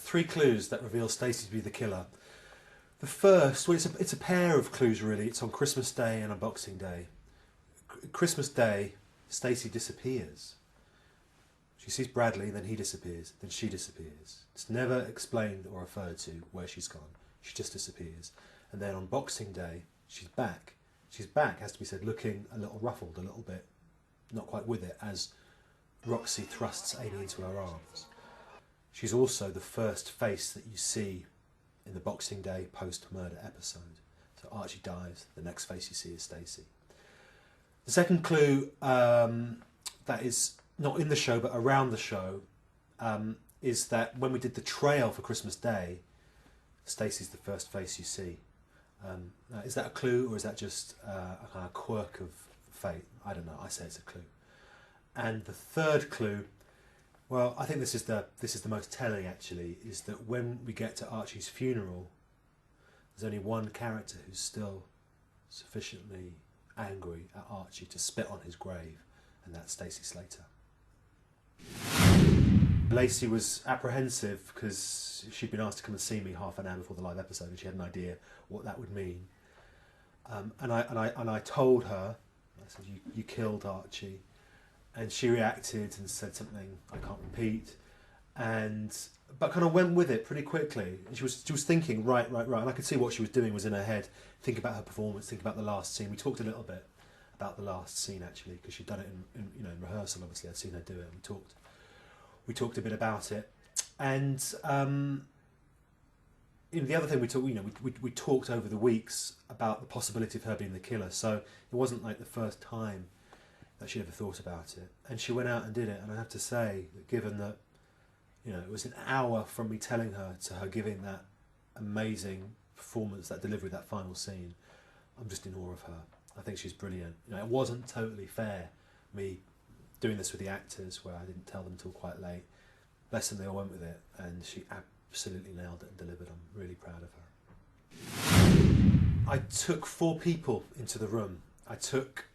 3 clues that reveal Stacey to be the killer. The first, well, it's a pair of clues really. It's on Christmas Day and on Boxing Day. Christmas Day, Stacey disappears. She sees Bradley, then he disappears, then she disappears. It's never explained or referred to where she's gone. She just disappears. And then on Boxing Day, she's back. She's back, has to be said, looking a little ruffled, a little bit not quite with it, as Roxy thrusts Amy into her arms. She's also the first face that you see in the Boxing Day post-murder episode. So Archie dies, the next face you see is Stacey. The second clue that is not in the show but around the show is that when we did the trail for Christmas Day, Stacey's the first face you see. Is that a clue, or is that just a kind of quirk of fate? I don't know. I say it's a clue. And the third clue, well, I think this is the most telling actually, is that when we get to Archie's funeral, there's only one character who's still sufficiently angry at Archie to spit on his grave, and that's Stacey Slater. Lacey was apprehensive because she'd been asked to come and see me half an hour before the live episode, and she had an idea what that would mean. And I told her, I said, you killed Archie, and she reacted and said something I can't repeat, but kind of went with it pretty quickly. And she was thinking right, and I could see what she was doing was in her head, think about her performance, think about the last scene. We talked a little bit about the last scene actually, because she'd done it in rehearsal. Obviously, I'd seen her do it. And we talked a bit about it, and the other thing we talked over the weeks about the possibility of her being the killer. So it wasn't like the first time that she ever thought about it, and she went out and did it. And I have to say that given that it was an hour from me telling her to her giving that amazing performance, that delivery, that final scene, I'm just in awe of her. I think she's brilliant. It wasn't totally fair me doing this with the actors where I didn't tell them until quite late. Bless them, they all went with it, and she absolutely nailed it and delivered. I'm really proud of her. I took 4 people into the room. I took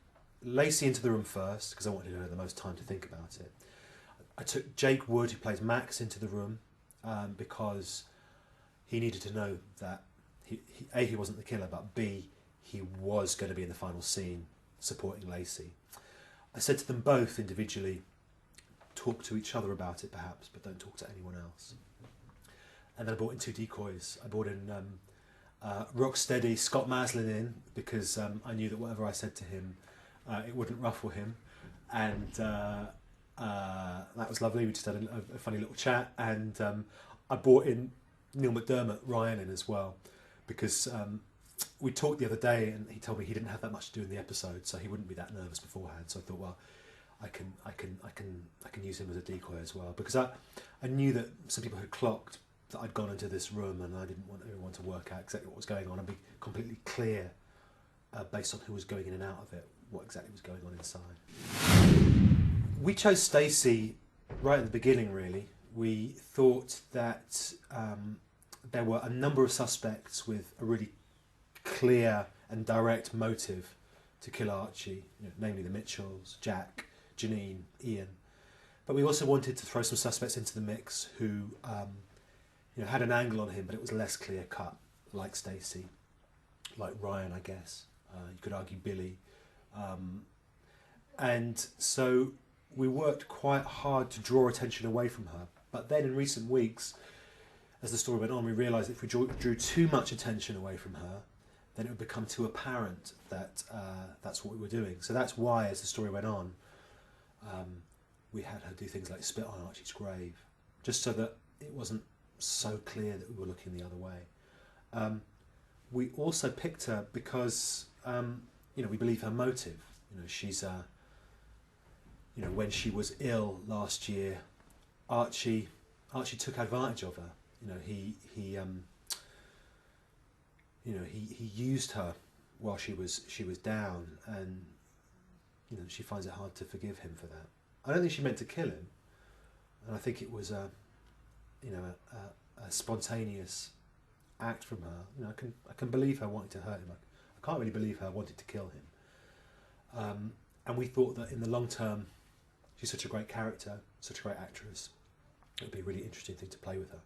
Lacey into the room first because I wanted her the most time to think about it. I took Jake Wood, who plays Max, into the room because he needed to know that he wasn't the killer, but B, he was going to be in the final scene supporting Lacey. I said to them both individually, talk to each other about it perhaps, but don't talk to anyone else. And then I brought in 2 decoys. I brought in Rocksteady Scott Maslin in because I knew that whatever I said to him, it wouldn't ruffle him. And that was lovely. We just had a funny little chat. And I brought in Neil McDermott, Ryan, in as well, because we talked the other day and he told me he didn't have that much to do in the episode, so he wouldn't be that nervous beforehand. So I thought, well, I can use him as a decoy as well, because I knew that some people had clocked that I'd gone into this room and I didn't want everyone to work out exactly what was going on and be completely clear based on who was going in and out of it, what exactly was going on inside. We chose Stacey right at the beginning, really. We thought that there were a number of suspects with a really clear and direct motive to kill Archie, namely the Mitchells, Jack, Janine, Ian. But we also wanted to throw some suspects into the mix who had an angle on him, but it was less clear cut, like Stacey, like Ryan, I guess. You could argue Billy. And so we worked quite hard to draw attention away from her. But then in recent weeks, as the story went on, we realised if we drew too much attention away from her, then it would become too apparent that that's what we were doing. So that's why, as the story went on, we had her do things like spit on Archie's grave, just so that it wasn't so clear that we were looking the other way. We also picked her because we believe her motive. She's when she was ill last year, Archie took advantage of her. He used her while she was down, and she finds it hard to forgive him for that. I don't think she meant to kill him, and I think it was a spontaneous act from her. I can believe her wanting to hurt him. I can't really believe her wanting to kill him. And we thought that in the long term, she's such a great character, such a great actress. It would be a really interesting thing to play with her.